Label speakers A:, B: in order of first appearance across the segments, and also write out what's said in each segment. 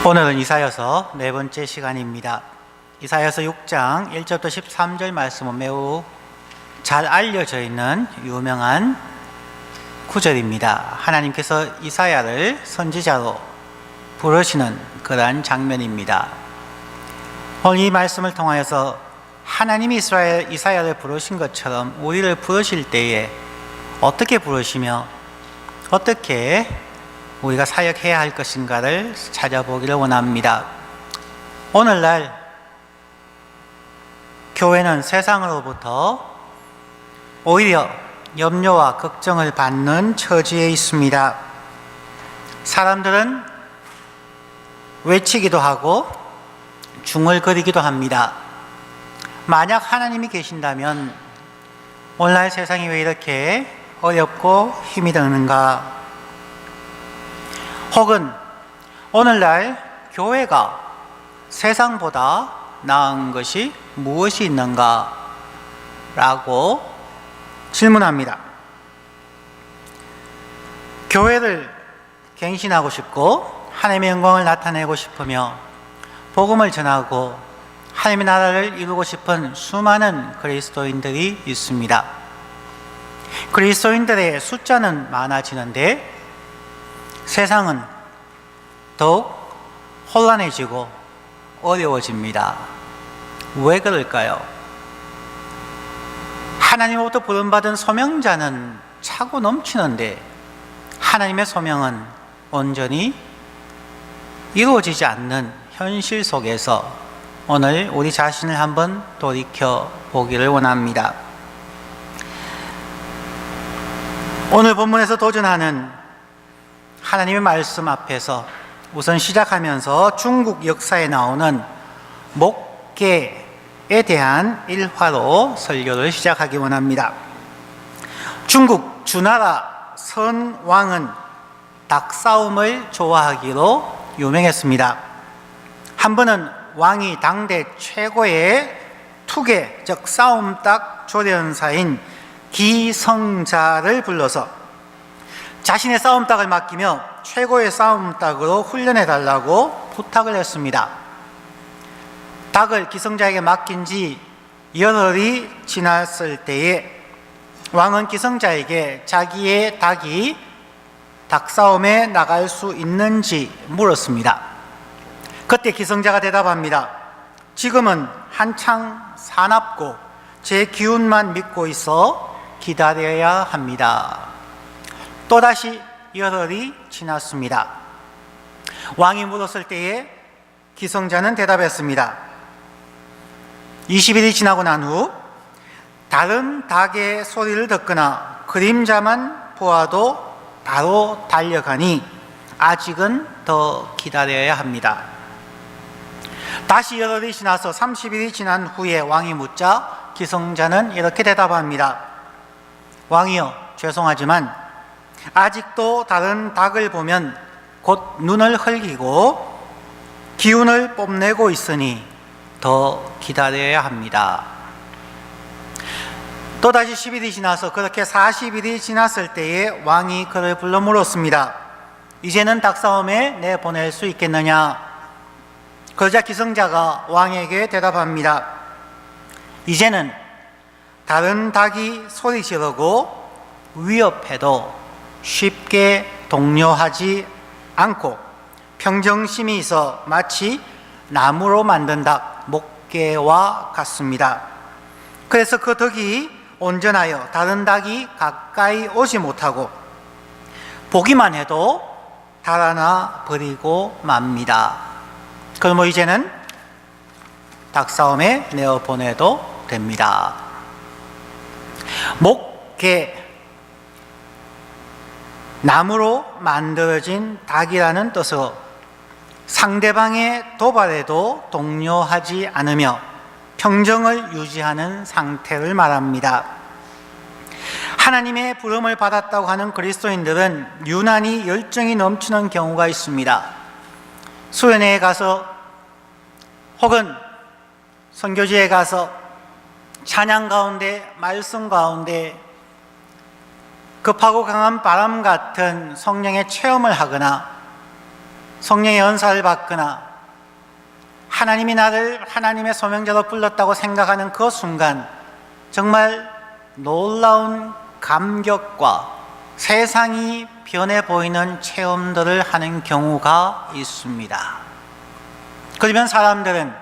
A: 오늘은 이사야서 네 번째 시간입니다. 이사야서 6장 1절부터 13절 말씀은 매우 잘 알려져 있는 유명한 구절입니다. 하나님께서 이사야를 선지자로 부르시는 그러한 장면입니다. 오늘 이 말씀을 통하여서 하나님이 이사야를 부르신 것처럼 우리를 부르실 때에 어떻게 부르시며 어떻게 우리가 사역해야 할 것인가를 찾아보기를 원합니다. 오늘날 교회는 세상으로부터 오히려 염려와 걱정을 받는 처지에 있습니다. 사람들은 외치기도 하고 중얼거리기도 합니다. 만약 하나님이 계신다면 오늘날 세상이 왜 이렇게 어렵고 힘이 드는가? 혹은 오늘날 교회가 세상보다 나은 것이 무엇이 있는가? 라고 질문합니다. 교회를 갱신하고 싶고 하나님의 영광을 나타내고 싶으며 복음을 전하고 하나님의 나라를 이루고 싶은 수많은 그리스도인들이 있습니다. 그리스도인들의 숫자는 많아지는데 세상은 더욱 혼란해지고 어려워집니다. 왜 그럴까요? 하나님으로부터 부름받은 소명자는 차고 넘치는데 하나님의 소명은 온전히 이루어지지 않는 현실 속에서 오늘 우리 자신을 한번 돌이켜 보기를 원합니다. 오늘 본문에서 도전하는 하나님의 말씀 앞에서 우선 시작하면서 중국 역사에 나오는 목계에 대한 일화로 설교를 시작하기 원합니다. 중국 주나라 선왕은 닭싸움을 좋아하기로 유명했습니다. 한 번은 왕이 당대 최고의 투계, 즉 싸움닭 조련사인 기성자를 불러서 자신의 싸움닭을 맡기며 최고의 싸움닭으로 훈련해달라고 부탁을 했습니다. 닭을 기성자에게 맡긴 지 열흘이 지났을 때에 왕은 기성자에게 자기의 닭이 닭싸움에 나갈 수 있는지 물었습니다. 그때 기성자가 대답합니다. 지금은 한창 사납고 제 기운만 믿고 있어 기다려야 합니다. 또다시 열흘이 지났습니다. 왕이 물었을 때에 기성자는 대답했습니다. 20일이 지나고 난 후 다른 닭의 소리를 듣거나 그림자만 보아도 바로 달려가니 아직은 더 기다려야 합니다. 다시 열흘이 지나서 30일이 지난 후에 왕이 묻자 기성자는 이렇게 대답합니다. 왕이여, 죄송하지만 아직도 다른 닭을 보면 곧 눈을 흘기고 기운을 뽐내고 있으니 더 기다려야 합니다. 또다시 10일이 지나서 그렇게 40일이 지났을 때에 왕이 그를 불러 물었습니다. 이제는 닭싸움에 내보낼 수 있겠느냐? 그러자 기성자가 왕에게 대답합니다. 이제는 다른 닭이 소리 지르고 위협해도 쉽게 동요하지 않고 평정심이 있어 마치 나무로 만든 닭 목계와 같습니다. 그래서 그 덕이 온전하여 다른 닭이 가까이 오지 못하고 보기만 해도 달아나 버리고 맙니다. 그럼 이제는 닭싸움에 내어보내도 됩니다. 목계, 나무로 만들어진 닭이라는 뜻으로 상대방의 도발에도 동요하지 않으며 평정을 유지하는 상태를 말합니다. 하나님의 부름을 받았다고 하는 그리스도인들은 유난히 열정이 넘치는 경우가 있습니다. 수련회에 가서 혹은 선교지에 가서 찬양 가운데, 말씀 가운데 급하고 강한 바람 같은 성령의 체험을 하거나 성령의 은사를 받거나 하나님이 나를 하나님의 소명자로 불렀다고 생각하는 그 순간 정말 놀라운 감격과 세상이 변해 보이는 체험들을 하는 경우가 있습니다. 그러면 사람들은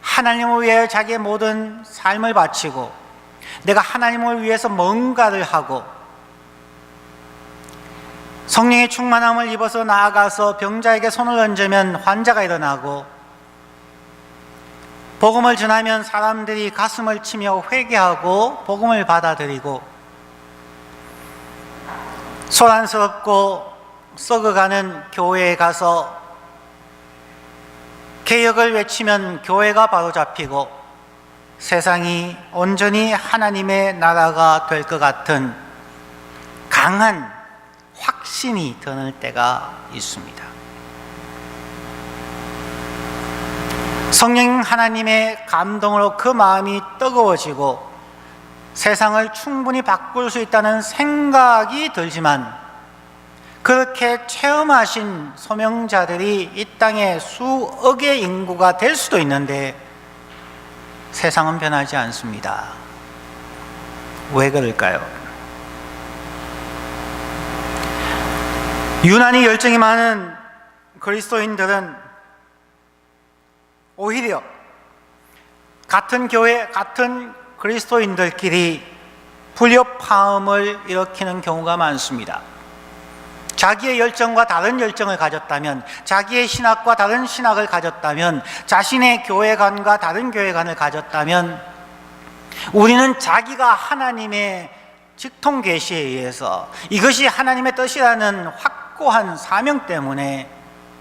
A: 하나님을 위해 자기의 모든 삶을 바치고 내가 하나님을 위해서 뭔가를 하고 성령의 충만함을 입어서 나아가서 병자에게 손을 얹으면 환자가 일어나고 복음을 전하면 사람들이 가슴을 치며 회개하고 복음을 받아들이고 소란스럽고 썩어가는 교회에 가서 개혁을 외치면 교회가 바로잡히고 세상이 온전히 하나님의 나라가 될 것 같은 강한 확신이 드는 때가 있습니다. 성령 하나님의 감동으로 그 마음이 뜨거워지고 세상을 충분히 바꿀 수 있다는 생각이 들지만 그렇게 체험하신 소명자들이 이 땅에 수억의 인구가 될 수도 있는데 세상은 변하지 않습니다. 왜 그럴까요? 유난히 열정이 많은 그리스도인들은 오히려 같은 교회, 같은 그리스도인들끼리 불협화음을 일으키는 경우가 많습니다. 자기의 열정과 다른 열정을 가졌다면, 자기의 신학과 다른 신학을 가졌다면, 자신의 교회관과 다른 교회관을 가졌다면 우리는 자기가 하나님의 직통 계시에 의해서 이것이 하나님의 뜻이라는 확고한 사명 때문에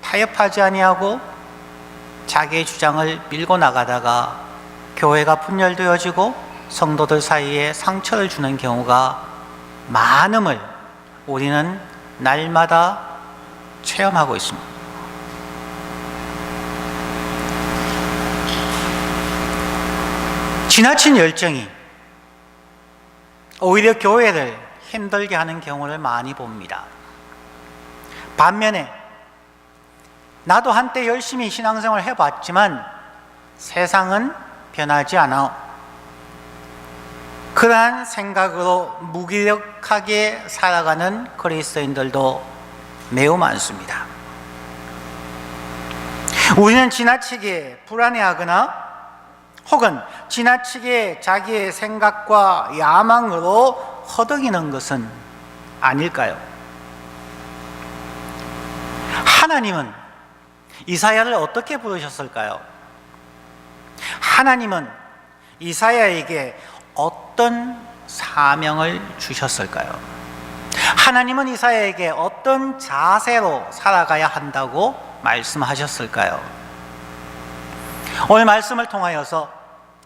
A: 타협하지 아니하고 자기의 주장을 밀고 나가다가 교회가 분열되어지고 성도들 사이에 상처를 주는 경우가 많음을 우리는 날마다 체험하고 있습니다. 지나친 열정이 오히려 교회를 힘들게 하는 경우를 많이 봅니다. 반면에 나도 한때 열심히 신앙생활을 해봤지만 세상은 변하지 않아. 그러한 생각으로 무기력하게 살아가는 그리스도인들도 매우 많습니다. 우리는 지나치게 불안해하거나 혹은 지나치게 자기의 생각과 야망으로 허덕이는 것은 아닐까요? 하나님은 이사야를 어떻게 부르셨을까요? 하나님은 이사야에게 어떤 사명을 주셨을까요? 하나님은 이사야에게 어떤 자세로 살아가야 한다고 말씀하셨을까요? 오늘 말씀을 통하여서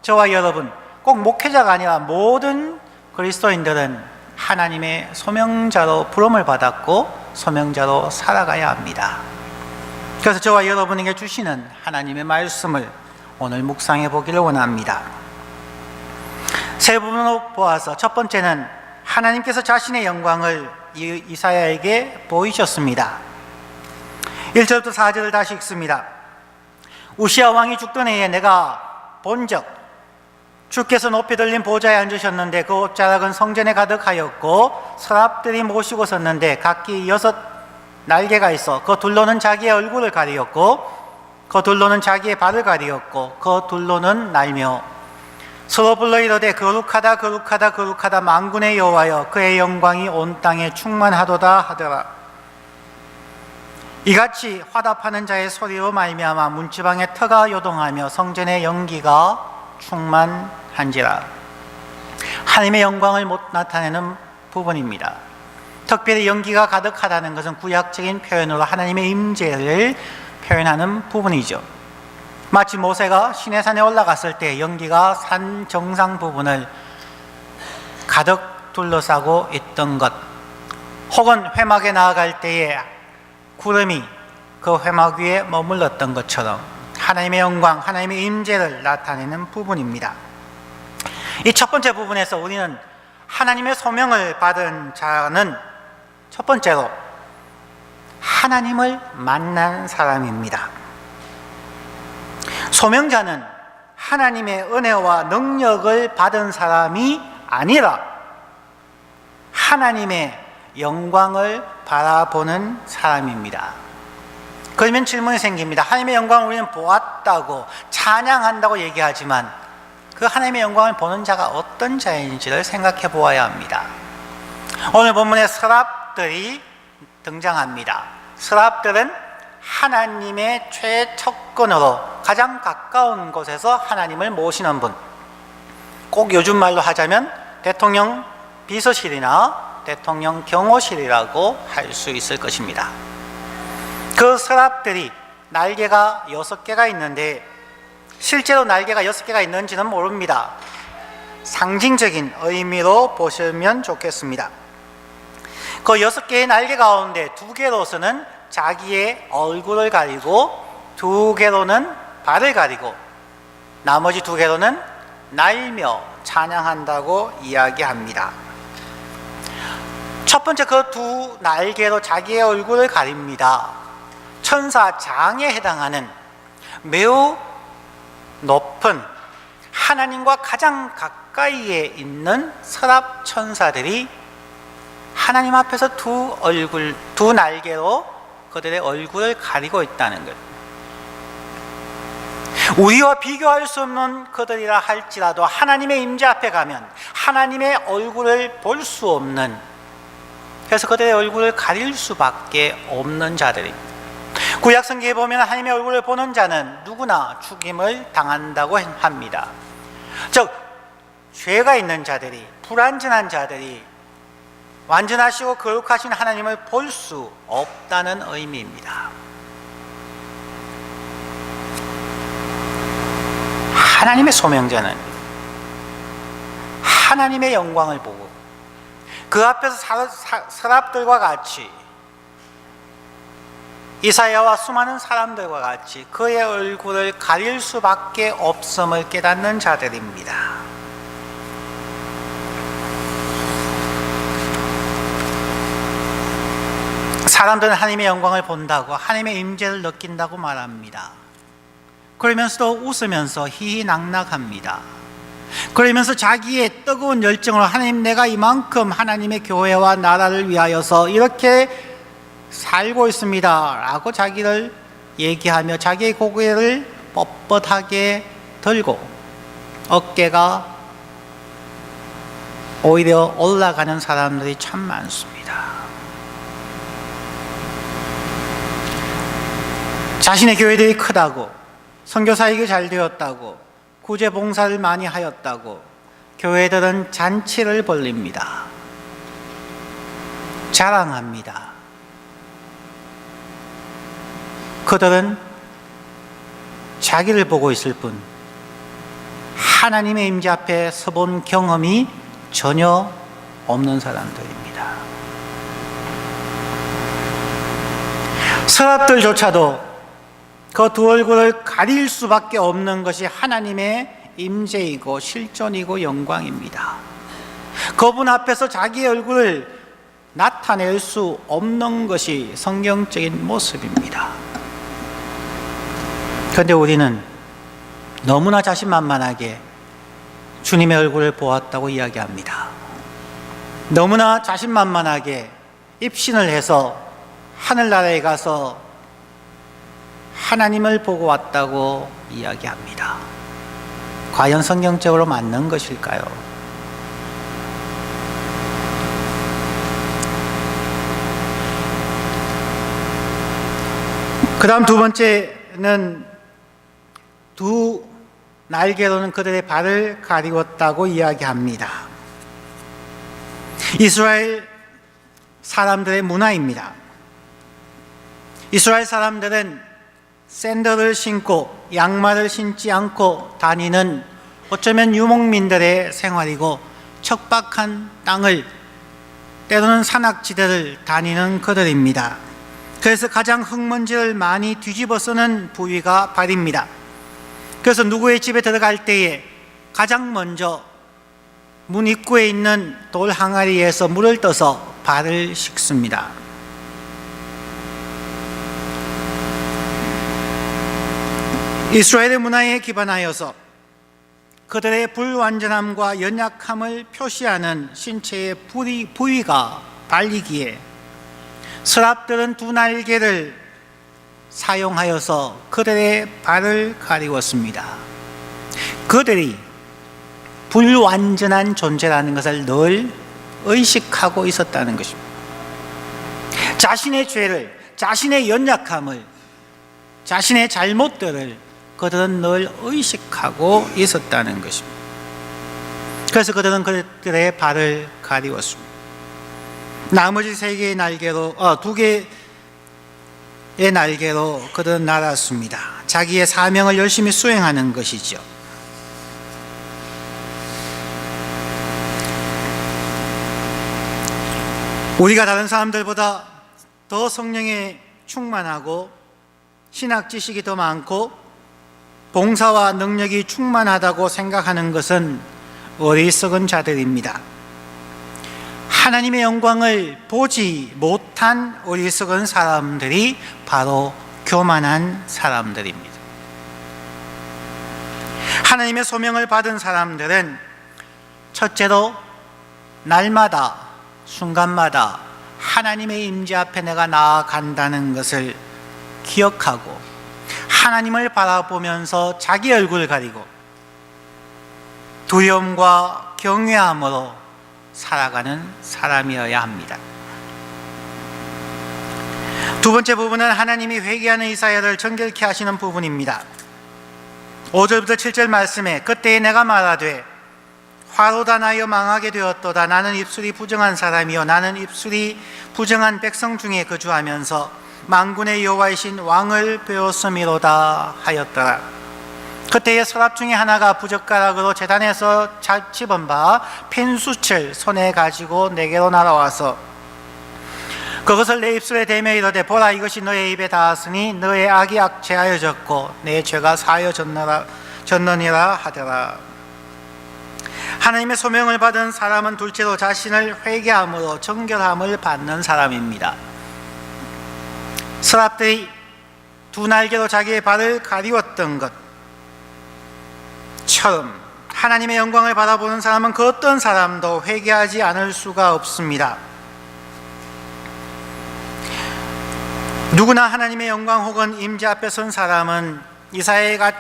A: 저와 여러분, 꼭 목회자가 아니라 모든 그리스도인들은 하나님의 소명자로 부름을 받았고 소명자로 살아가야 합니다. 그래서 저와 여러분에게 주시는 하나님의 말씀을 오늘 묵상해 보기를 원합니다. 세 부분으로 보아서 첫 번째는 하나님께서 자신의 영광을 이사야에게 보이셨습니다. 1절부터 4절을 다시 읽습니다. 우시야 왕이 죽던 해에 내가 본적 주께서 높이 들린 보좌에 앉으셨는데 그 옷자락은 성전에 가득하였고 서랍들이 모시고 섰는데 각기 6 날개가 있어 그 둘로는 자기의 얼굴을 가리었고 그 둘로는 자기의 발을 가리었고 그 둘로는 날며 서로 불러 이르되 거룩하다 거룩하다 거룩하다 만군의 여호와여 그의 영광이 온 땅에 충만하도다 하더라. 이같이 화답하는 자의 소리로 말미암아 문지방의 터가 요동하며 성전의 연기가 충만한지라. 하나님의 영광을 못 나타내는 부분입니다. 특별히 연기가 가득하다는 것은 구약적인 표현으로 하나님의 임재를 표현하는 부분이죠. 마치 모세가 시내산에 올라갔을 때 연기가 산 정상 부분을 가득 둘러싸고 있던 것, 혹은 회막에 나아갈 때에 구름이 그 회막 위에 머물렀던 것처럼 하나님의 영광, 하나님의 임재를 나타내는 부분입니다. 이 첫 번째 부분에서 우리는 하나님의 소명을 받은 자는 첫 번째로 하나님을 만난 사람입니다. 소명자는 하나님의 은혜와 능력을 받은 사람이 아니라 하나님의 영광을 바라보는 사람입니다. 그러면 질문이 생깁니다. 하나님의 영광을 우리는 보았다고 찬양한다고 얘기하지만 그 하나님의 영광을 보는 자가 어떤 자인지를 생각해 보아야 합니다. 오늘 본문에 서랍들이 등장합니다. 서랍들은 하나님의 최측근으로 가장 가까운 곳에서 하나님을 모시는 분, 꼭 요즘 말로 하자면 대통령 비서실이나 대통령 경호실이라고 할 수 있을 것입니다. 그 서랍들이 날개가 6개가 있는데 실제로 날개가 6개가 있는지는 모릅니다. 상징적인 의미로 보시면 좋겠습니다. 그 6개의 날개 가운데 2개로서는 자기의 얼굴을 가리고 2개로는 발을 가리고 나머지 2개로는 날며 찬양한다고 이야기합니다. 첫 번째 그 2 날개로 자기의 얼굴을 가립니다. 천사장에 해당하는 매우 높은 하나님과 가장 가까이에 있는 서랍 천사들이 하나님 앞에서 2 날개로 그들의 얼굴을 가리고 있다는 것. 우리와 비교할 수 없는 그들이라 할지라도 하나님의 임재 앞에 가면 하나님의 얼굴을 볼 수 없는, 그래서 그들의 얼굴을 가릴 수밖에 없는 자들입니다. 구약성경에 보면 하나님의 얼굴을 보는 자는 누구나 죽임을 당한다고 합니다. 즉 죄가 있는 자들이, 불완전한 자들이 완전하시고 거룩하신 하나님을 볼 수 없다는 의미입니다. 하나님의 소명자는 하나님의 영광을 보고 그 앞에서 서랍들과 같이, 이사야와 수많은 사람들과 같이 그의 얼굴을 가릴 수밖에 없음을 깨닫는 자들입니다. 사람들은 하나님의 영광을 본다고, 하나님의 임재를 느낀다고 말합니다. 그러면서도 웃으면서 희희낙낙합니다. 그러면서 자기의 뜨거운 열정으로 하나님, 내가 이만큼 하나님의 교회와 나라를 위하여서 이렇게 살고 있습니다 라고 자기를 얘기하며 자기의 고개를 뻣뻣하게 들고 어깨가 오히려 올라가는 사람들이 참 많습니다. 자신의 교회들이 크다고, 선교사역이 잘 되었다고, 구제 봉사를 많이 하였다고 교회들은 잔치를 벌립니다. 자랑합니다. 그들은 자기를 보고 있을 뿐 하나님의 임재 앞에 서본 경험이 전혀 없는 사람들입니다. 서랍들조차도 그 2 얼굴을 가릴 수밖에 없는 것이 하나님의 임재이고 실존이고 영광입니다. 그분 앞에서 자기의 얼굴을 나타낼 수 없는 것이 성경적인 모습입니다. 그런데 우리는 너무나 자신만만하게 주님의 얼굴을 보았다고 이야기합니다. 너무나 자신만만하게 입신을 해서 하늘나라에 가서 하나님을 보고 왔다고 이야기합니다. 과연 성경적으로 맞는 것일까요? 그 다음 2번째는 2 날개로는 그들의 발을 가리웠다고 이야기합니다. 이스라엘 사람들의 문화입니다. 이스라엘 사람들은 샌들을 신고 양말을 신지 않고 다니는 어쩌면 유목민들의 생활이고, 척박한 땅을, 때로는 산악지대를 다니는 그들입니다. 그래서 가장 흙먼지를 많이 뒤집어 쓰는 부위가 발입니다. 그래서 누구의 집에 들어갈 때에 가장 먼저 문 입구에 있는 돌 항아리에서 물을 떠서 발을 씻습니다. 이스라엘의 문화에 기반하여서 그들의 불완전함과 연약함을 표시하는 신체의 부위가 달리기에 서랍들은 두 날개를 사용하여서 그들의 발을 가리웠습니다. 그들이 불완전한 존재라는 것을 늘 의식하고 있었다는 것입니다. 자신의 죄를, 자신의 연약함을, 자신의 잘못들을 그들은 늘 의식하고 있었다는 것입니다. 그래서 그들은 그들의 발을 가리웠습니다. 나머지 두 개의 날개로 그들은 날았습니다. 자기의 사명을 열심히 수행하는 것이죠. 우리가 다른 사람들보다 더 성령에 충만하고 신학 지식이 더 많고 봉사와 능력이 충만하다고 생각하는 것은 어리석은 자들입니다. 하나님의 영광을 보지 못한 어리석은 사람들이 바로 교만한 사람들입니다. 하나님의 소명을 받은 사람들은 첫째로 날마다 순간마다 하나님의 임재 앞에 내가 나아간다는 것을 기억하고 하나님을 바라보면서 자기 얼굴을 가리고 두려움과 경외함으로 살아가는 사람이어야 합니다. 두 번째 부분은 하나님이 회개하는 이사야를 정결케 하시는 부분입니다. 5절부터 7절 말씀에 그때에 내가 말하되 화로다 나여 망하게 되었도다. 나는 입술이 부정한 사람이요 나는 입술이 부정한 백성 중에 거주하면서 만군의 여호와이신 왕을 배웠음이로다 하였더라. 그때의 서랍 중에 하나가 부젓가락으로 제단에서 집은 바 펜수칠 손에 가지고 내게로 날아와서 그것을 내 입술에 대며 이르되 보라 이것이 너의 입에 닿았으니 너의 악이 악체하여졌고 내 죄가 사하여졌느니라 하더라. 하나님의 소명을 받은 사람은 둘째로 자신을 회개함으로 정결함을 받는 사람입니다. 서랍들이 두 날개로 자기의 발을 가리웠던 것처럼 하나님의 영광을 바라보는 사람은 그 어떤 사람도 회개하지 않을 수가 없습니다. 누구나 하나님의 영광 혹은 임재 앞에 선 사람은 이사야가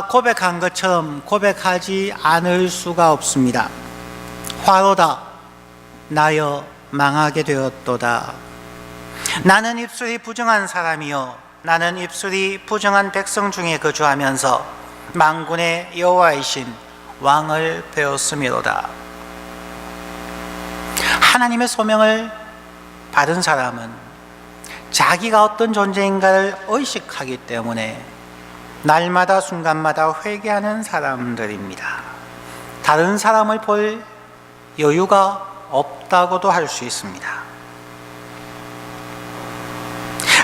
A: 고백한 것처럼 고백하지 않을 수가 없습니다. 화로다 나여 망하게 되었도다. 나는 입술이 부정한 사람이요 나는 입술이 부정한 백성 중에 거주하면서 만군의 여호와이신 왕을 배웠음이로다. 하나님의 소명을 받은 사람은 자기가 어떤 존재인가를 의식하기 때문에 날마다 순간마다 회개하는 사람들입니다. 다른 사람을 볼 여유가 없다고도 할 수 있습니다.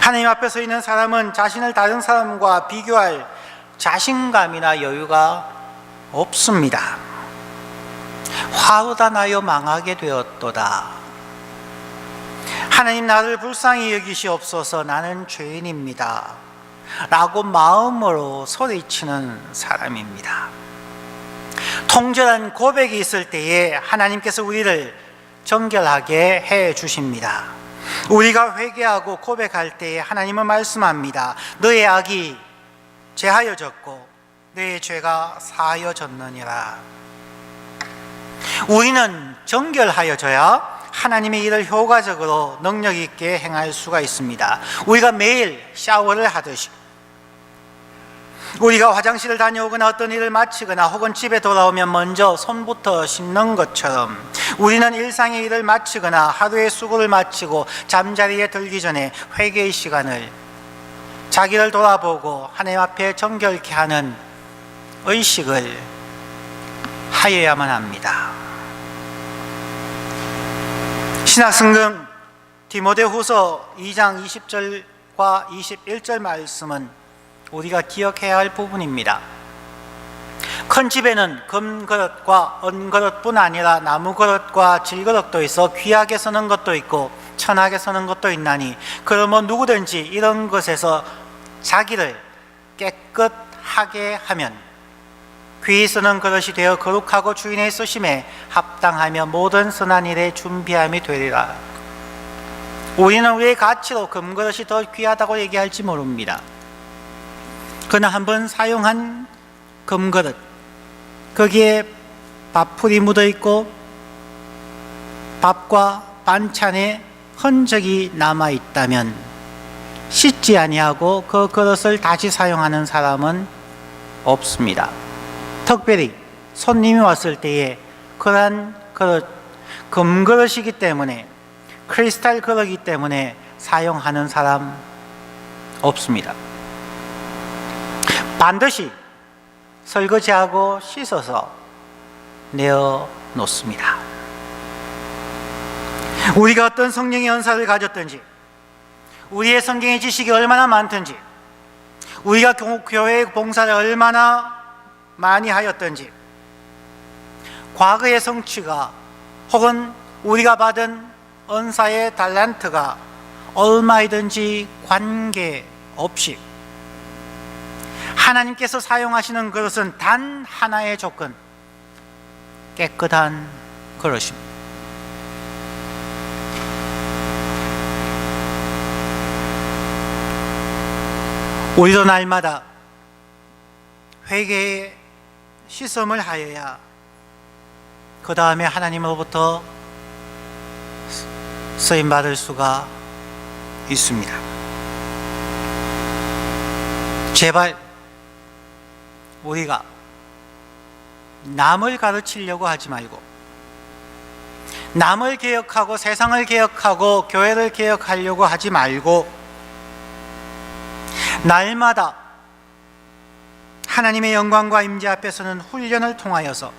A: 하나님 앞에 서 있는 사람은 자신을 다른 사람과 비교할 자신감이나 여유가 없습니다. 화로다 나여 망하게 되었도다. 하나님 나를 불쌍히 여기시옵소서 나는 죄인입니다 라고 마음으로 소리치는 사람입니다. 통절한 고백이 있을 때에 하나님께서 우리를 정결하게 해 주십니다. 우리가 회개하고 고백할 때에 하나님은 말씀합니다. 너의 악이 제하여졌고 너의 죄가 사하여졌느니라. 우리는 정결하여져야 하나님의 일을 효과적으로 능력 있게 행할 수가 있습니다. 우리가 매일 샤워를 하듯이 우리가 화장실을 다녀오거나 어떤 일을 마치거나 혹은 집에 돌아오면 먼저 손부터 씻는 것처럼 우리는 일상의 일을 마치거나 하루의 수고를 마치고 잠자리에 들기 전에 회개의 시간을 자기를 돌아보고 하나님 앞에 정결케 하는 의식을 하여야만 합니다. 신학성경 디모데후서 2장 20절과 21절 말씀은 우리가 기억해야 할 부분입니다. 큰 집에는 금그릇과 은그릇뿐 아니라 나무그릇과 질그릇도 있어 귀하게 서는 것도 있고 천하게 서는 것도 있나니 그러면 누구든지 이런 것에서 자기를 깨끗하게 하면 귀히 쓰는 그릇이 되어 거룩하고 주인의 쓰심에 합당하며 모든 선한 일에 준비함이 되리라. 우리는 우리의 가치로 금그릇이 더 귀하다고 얘기할지 모릅니다. 그러나 한번 사용한 금그릇, 거기에 밥풀이 묻어 있고 밥과 반찬에 흔적이 남아 있다면 씻지 아니하고 그 그릇을 다시 사용하는 사람은 없습니다. 특별히 손님이 왔을 때에 그러한 그릇, 금그릇이기 때문에, 크리스탈 그릇이기 때문에 사용하는 사람 없습니다. 반드시 설거지하고 씻어서 내어 놓습니다. 우리가 어떤 성령의 은사를 가졌든지, 우리의 성경의 지식이 얼마나 많든지, 우리가 교회 봉사를 얼마나 많이 하였든지, 과거의 성취가 혹은 우리가 받은 은사의 달란트가 얼마이든지 관계없이 하나님께서 사용하시는 그릇은 단 하나의 조건, 깨끗한 그릇입니다. 우리도 날마다 회개의 시험을 하여야 그 다음에 하나님으로부터 쓰임받을 수가 있습니다. 제발 우리가 남을 가르치려고 하지 말고, 남을 개혁하고 세상을 개혁하고 교회를 개혁하려고 하지 말고, 날마다 하나님의 영광과 임재 앞에서는 훈련을 통하여서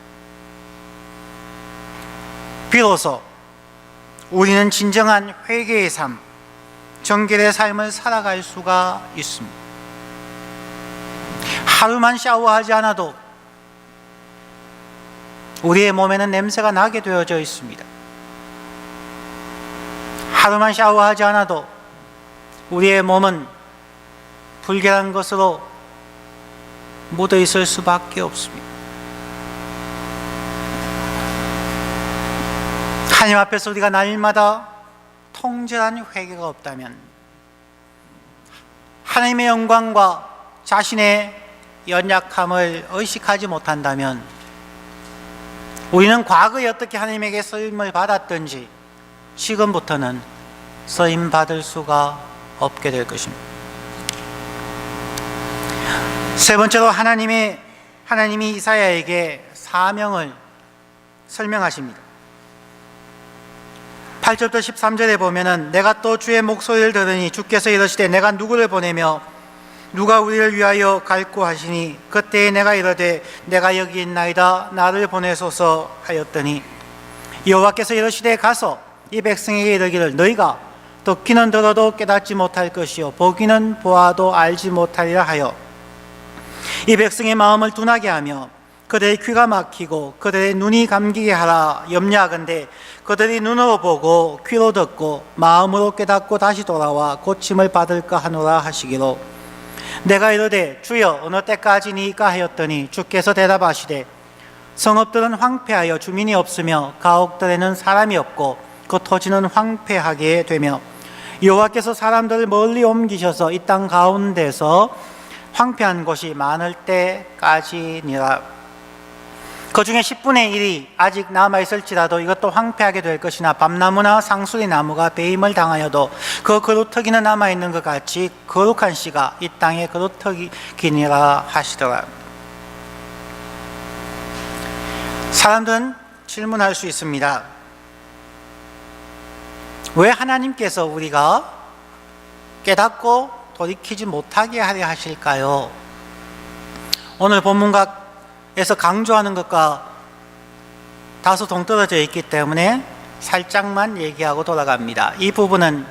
A: 비로소 우리는 진정한 회개의 삶, 정결의 삶을 살아갈 수가 있습니다. 하루만 샤워하지 않아도 우리의 몸에는 냄새가 나게 되어져 있습니다. 하루만 샤워하지 않아도 우리의 몸은 불결한 것으로 묻어 있을 수밖에 없습니다. 하나님 앞에서 우리가 날마다 통절한 회개가 없다면, 하나님의 영광과 자신의 연약함을 의식하지 못한다면, 우리는 과거에 어떻게 하나님에게 쓰임을 받았든지 지금부터는 쓰임 받을 수가 없게 될 것입니다. 세 번째로 하나님이 이사야에게 사명을 설명하십니다. 8절부터 13절에 보면은, 내가 또 주의 목소리를 들으니 주께서 이르시되 내가 누구를 보내며 누가 우리를 위하여 갈고 하시니, 그때에 내가 이르되 내가 여기 있나이다, 나를 보내소서 하였더니, 여호와께서 이르시되 가서 이 백성에게 이르기를 너희가 듣기는 들어도 깨닫지 못할 것이요 보기는 보아도 알지 못하리라 하여 이 백성의 마음을 둔하게 하며 그들의 귀가 막히고 그들의 눈이 감기게 하라 염려하건대 그들이 눈으로 보고 귀로 듣고 마음으로 깨닫고 다시 돌아와 고침을 받을까 하노라 하시기로, 내가 이르되 주여 어느 때까지니까 하였더니 주께서 대답하시되 성읍들은 황폐하여 주민이 없으며 가옥들에는 사람이 없고 그 토지는 황폐하게 되며 여호와께서 사람들을 멀리 옮기셔서 이 땅 가운데서 황폐한 곳이 많을 때까지니라. 그 중에 10분의 1이 아직 남아있을지라도 이것도 황폐하게 될 것이나 밤나무나 상수리 나무가 배임을 당하여도 그 그루터기는 남아있는 것 같이 거룩한 씨가 이 땅에 그루터기니라 하시더라. 사람들은 질문할 수 있습니다. 왜 하나님께서 우리가 깨닫고 돌이키지 못하게 하려 하실까요? 오늘 본문각에서 강조하는 것과 다소 동떨어져 있기 때문에 살짝만 얘기하고 돌아갑니다. 이 부분은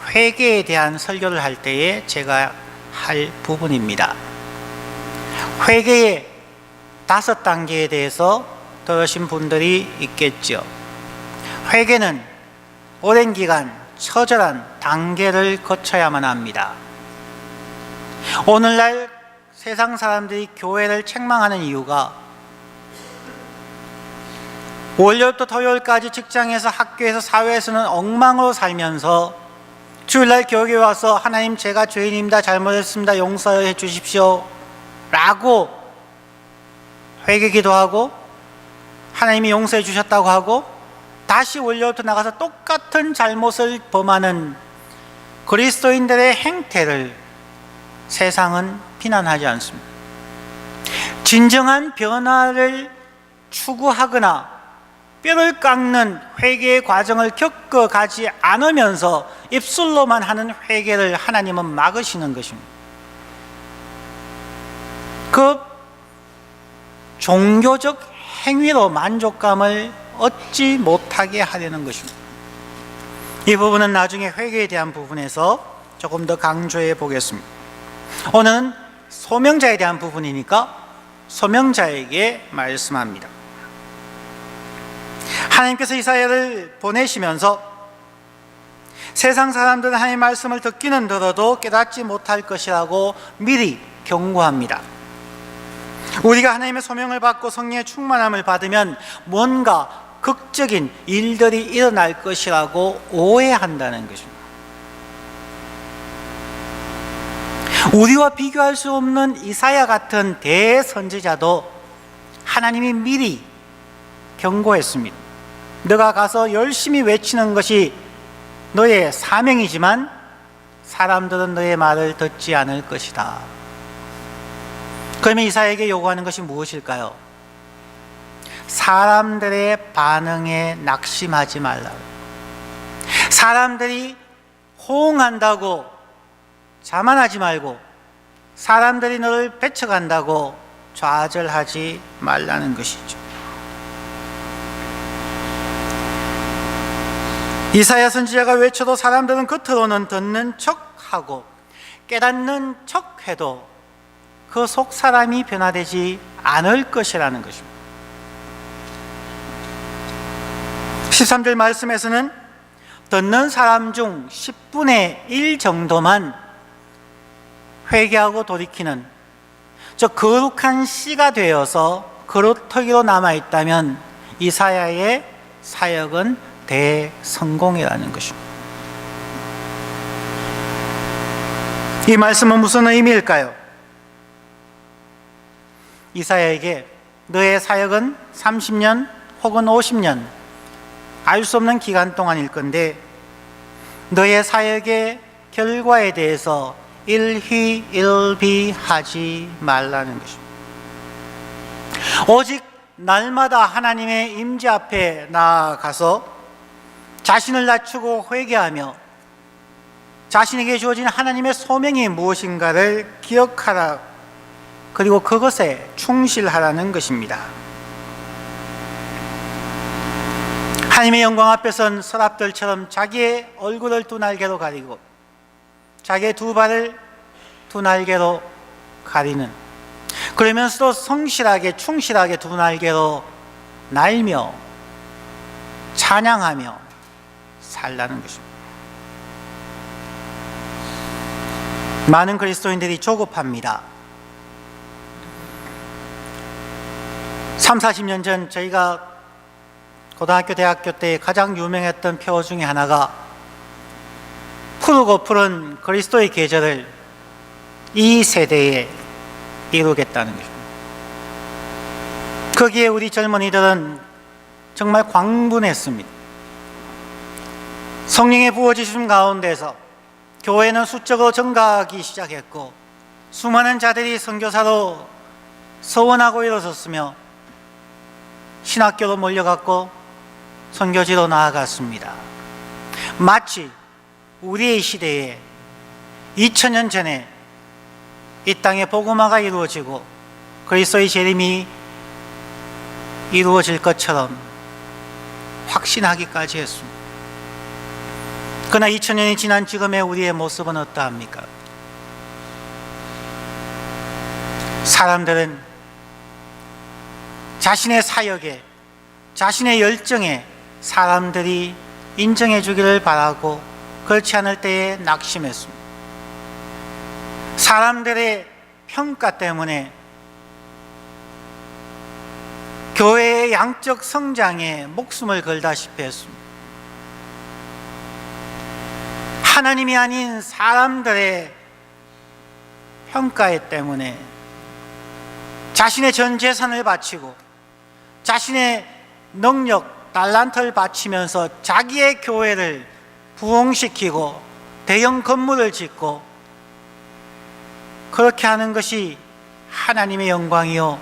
A: 회개에 대한 설교를 할 때에 제가 할 부분입니다. 회개의 5단계에 대해서 들으신 분들이 있겠죠. 회개는 오랜 기간 처절한 단계를 거쳐야만 합니다. 오늘날 세상 사람들이 교회를 책망하는 이유가 월요일부터 토요일까지 직장에서 학교에서 사회에서는 엉망으로 살면서 주일날 교회에 와서 하나님 제가 죄인입니다, 잘못했습니다, 용서해 주십시오 라고 회개 기도하고 하나님이 용서해 주셨다고 하고 다시 월요일부터 나가서 똑같은 잘못을 범하는 그리스도인들의 행태를 세상은 비난하지 않습니다. 진정한 변화를 추구하거나 뼈를 깎는 회개의 과정을 겪어가지 않으면서 입술로만 하는 회개를 하나님은 막으시는 것입니다. 그 종교적 행위로 만족감을 얻지 못하게 하려는 것입니다. 이 부분은 나중에 회개에 대한 부분에서 조금 더 강조해 보겠습니다. 오늘은 소명자에 대한 부분이니까 소명자에게 말씀합니다. 하나님께서 이사야를 보내시면서 세상 사람들은 하나님의 말씀을 듣기는 들어도 깨닫지 못할 것이라고 미리 경고합니다. 우리가 하나님의 소명을 받고 성령의 충만함을 받으면 뭔가 극적인 일들이 일어날 것이라고 오해한다는 것입니다. 우리와 비교할 수 없는 이사야 같은 대선지자도 하나님이 미리 경고했습니다. 너가 가서 열심히 외치는 것이 너의 사명이지만 사람들은 너의 말을 듣지 않을 것이다. 그러면 이사야에게 요구하는 것이 무엇일까요? 사람들의 반응에 낙심하지 말라. 사람들이 호응한다고 자만하지 말고 사람들이 너를 배척한다고 좌절하지 말라는 것이죠. 이사야 선지자가 외쳐도 사람들은 겉으로는 듣는 척하고 깨닫는 척해도 그 속 사람이 변화되지 않을 것이라는 것입니다. 13절 말씀에서는 듣는 사람 중 10분의 1 정도만 회개하고 돌이키는 저 거룩한 씨가 되어서 그루터기로 남아있다면 이사야의 사역은 대성공이라는 것입니다. 이 말씀은 무슨 의미일까요? 이사야에게 너의 사역은 30년 혹은 50년 알 수 없는 기간 동안일 건데 너의 사역의 결과에 대해서 일희일비하지 말라는 것입니다. 오직 날마다 하나님의 임재 앞에 나아가서 자신을 낮추고 회개하며 자신에게 주어진 하나님의 소명이 무엇인가를 기억하라, 그리고 그것에 충실하라는 것입니다. 하나님의 영광 앞에 선 서랍들처럼 자기의 얼굴을 두 날개로 가리고 자기의 두 발을 두 날개로 가리는, 그러면서도 성실하게 충실하게 두 날개로 날며 찬양하며 살라는 것입니다. 많은 그리스도인들이 조급합니다. 30-40년 전 저희가 고등학교, 대학교 때 가장 유명했던 표 중에 하나가 푸르고 푸른 그리스도의 계절을 이 세대에 이루겠다는 것입니다. 거기에 우리 젊은이들은 정말 광분했습니다. 성령의 부어주심 가운데서 교회는 수적으로 증가하기 시작했고 수많은 자들이 선교사로 서원하고 일어섰으며 신학교로 몰려갔고 선교지로 나아갔습니다. 마치 우리의 시대에 2000년 전에 이 땅에 복음화가 이루어지고 그리스도의 재림이 이루어질 것처럼 확신하기까지 했습니다. 그러나 2000년이 지난 지금의 우리의 모습은 어떠합니까? 사람들은 자신의 사역에, 자신의 열정에 사람들이 인정해 주기를 바라고 그렇지 않을 때에 낙심했습니다. 사람들의 평가 때문에 교회의 양적 성장에 목숨을 걸다시피 했습니다. 하나님이 아닌 사람들의 평가에 때문에 자신의 전 재산을 바치고 자신의 능력, 달란트를 바치면서 자기의 교회를 부흥시키고 대형 건물을 짓고 그렇게 하는 것이 하나님의 영광이요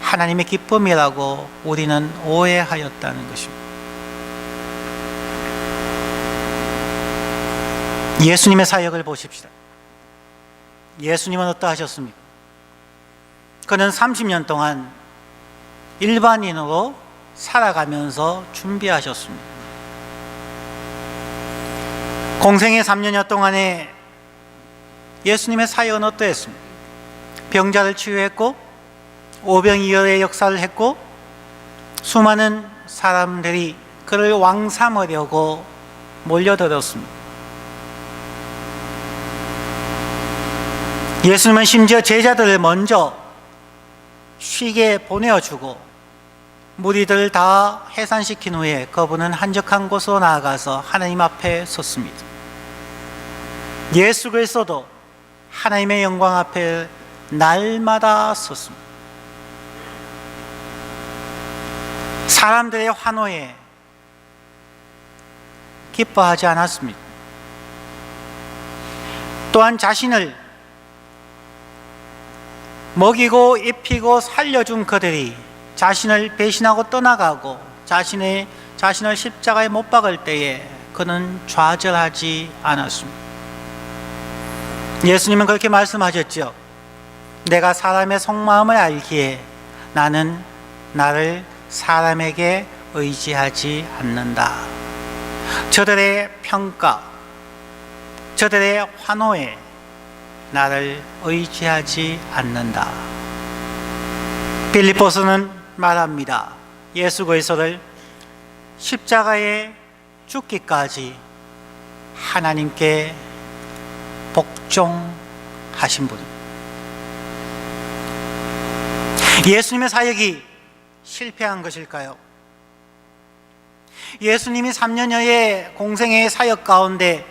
A: 하나님의 기쁨이라고 우리는 오해하였다는 것입니다. 예수님의 사역을 보십시다. 예수님은 어떠하셨습니까? 그는 30년 동안 일반인으로 살아가면서 준비하셨습니다. 공생의 3년여 동안에 예수님의 사역은 어떠했습니까? 병자를 치유했고 오병이어의 역사를 했고 수많은 사람들이 그를 왕삼으려고 몰려들었습니다. 예수님은 심지어 제자들을 먼저 쉬게 보내어주고 무리들을 다 해산시킨 후에 그분은 한적한 곳으로 나아가서 하나님 앞에 섰습니다. 예수 그리스도도 하나님의 영광 앞에 날마다 섰습니다. 사람들의 환호에 기뻐하지 않았습니다. 또한 자신을 먹이고 입히고 살려준 그들이 자신을 배신하고 떠나가고 자신을 십자가에 못 박을 때에 그는 좌절하지 않았습니다. 예수님은 그렇게 말씀하셨죠. 내가 사람의 속마음을 알기에 나는 나를 사람에게 의지하지 않는다. 저들의 평가, 저들의 환호에 나를 의지하지 않는다. 빌립보서는 말합니다. 예수 그리스도를 십자가에 죽기까지 하나님께 복종하신 분. 예수님의 사역이 실패한 것일까요? 예수님이 3년여의 공생의 사역 가운데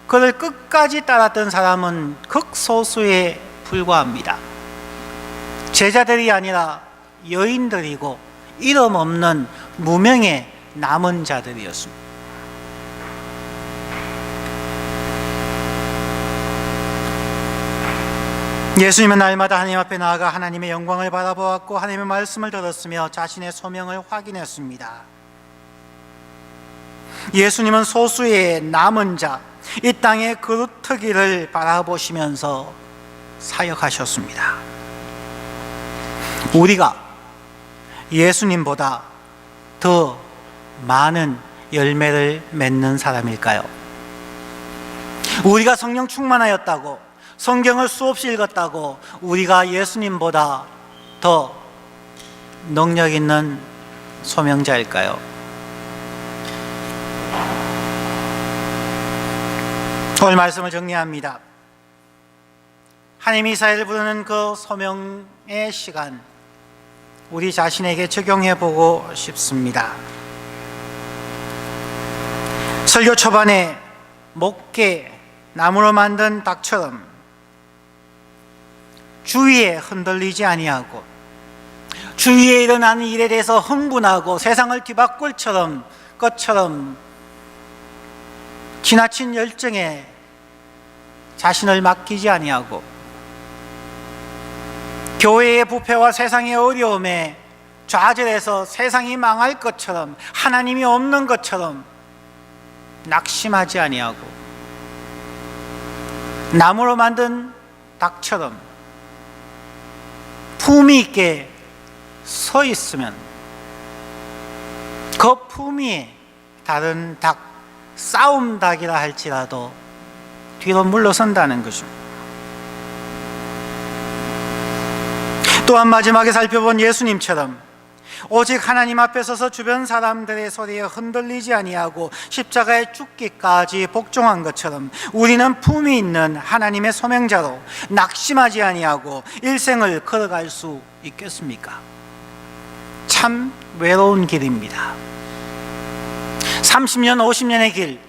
A: 그를 끝까지 따랐던 사람은 극소수에 불과합니다. 제자들이 아니라 여인들이고 이름 없는 무명의 남은 자들이었습니다. 예수님은 날마다 하나님 앞에 나아가 하나님의 영광을 바라보았고 하나님의 말씀을 들었으며 자신의 소명을 확인했습니다. 예수님은 소수의 남은 자, 이 땅의 그루터기를 바라보시면서 사역하셨습니다. 우리가 예수님보다 더 많은 열매를 맺는 사람일까요? 우리가 성령 충만하였다고, 성경을 수없이 읽었다고 우리가 예수님보다 더 능력 있는 소명자일까요? 오늘 말씀을 정리합니다. 하나님이 이스라엘을 부르는 그 소명의 시간, 우리 자신에게 적용해 보고 싶습니다. 설교 초반에 목계, 나무로 만든 닭처럼 주위에 흔들리지 아니하고 주위에 일어나는 일에 대해서 흥분하고 세상을 뒤바꿀 것처럼 지나친 열정에 자신을 맡기지 아니하고 교회의 부패와 세상의 어려움에 좌절해서 세상이 망할 것처럼 하나님이 없는 것처럼 낙심하지 아니하고 나무로 만든 닭처럼 품위 있게 서 있으면 그 품위에 다른 닭, 싸움 닭이라 할지라도 뒤로 물러선다는 것입니다. 또한 마지막에 살펴본 예수님처럼 오직 하나님 앞에 서서 주변 사람들의 소리에 흔들리지 아니하고 십자가에 죽기까지 복종한 것처럼 우리는 품이 있는 하나님의 소명자로 낙심하지 아니하고 일생을 걸어갈 수 있겠습니까? 참 외로운 길입니다. 30년, 50년의 길,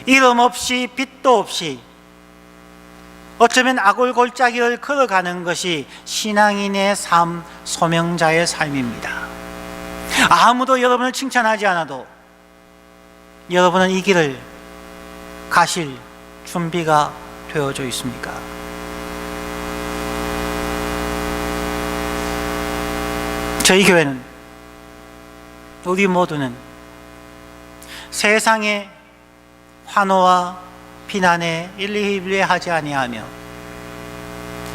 A: 이름 없이 빛도 없이 어쩌면 아골골짜기를 걸어가는 것이 신앙인의 삶, 소명자의 삶입니다. 아무도 여러분을 칭찬하지 않아도 여러분은 이 길을 가실 준비가 되어져 있습니까? 저희 교회는, 우리 모두는 세상의 환호와 비난에 일리일리하지 아니하며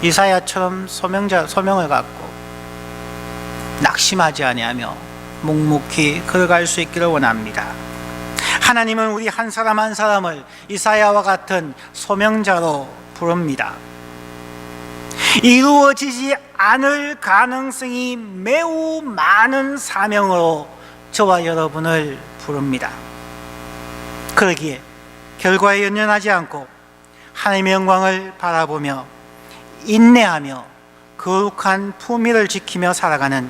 A: 이사야처럼 소명을 갖고 낙심하지 아니하며 묵묵히 걸어갈 수 있기를 원합니다. 하나님은 우리 한 사람 한 사람을 이사야와 같은 소명자로 부릅니다. 이루어지지 않을 가능성이 매우 많은 사명으로 저와 여러분을 부릅니다. 그러기에 결과에 연연하지 않고 하나님의 영광을 바라보며 인내하며 거룩한 품위를 지키며 살아가는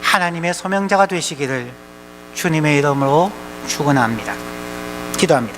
A: 하나님의 소명자가 되시기를 주님의 이름으로 축원합니다. 기도합니다.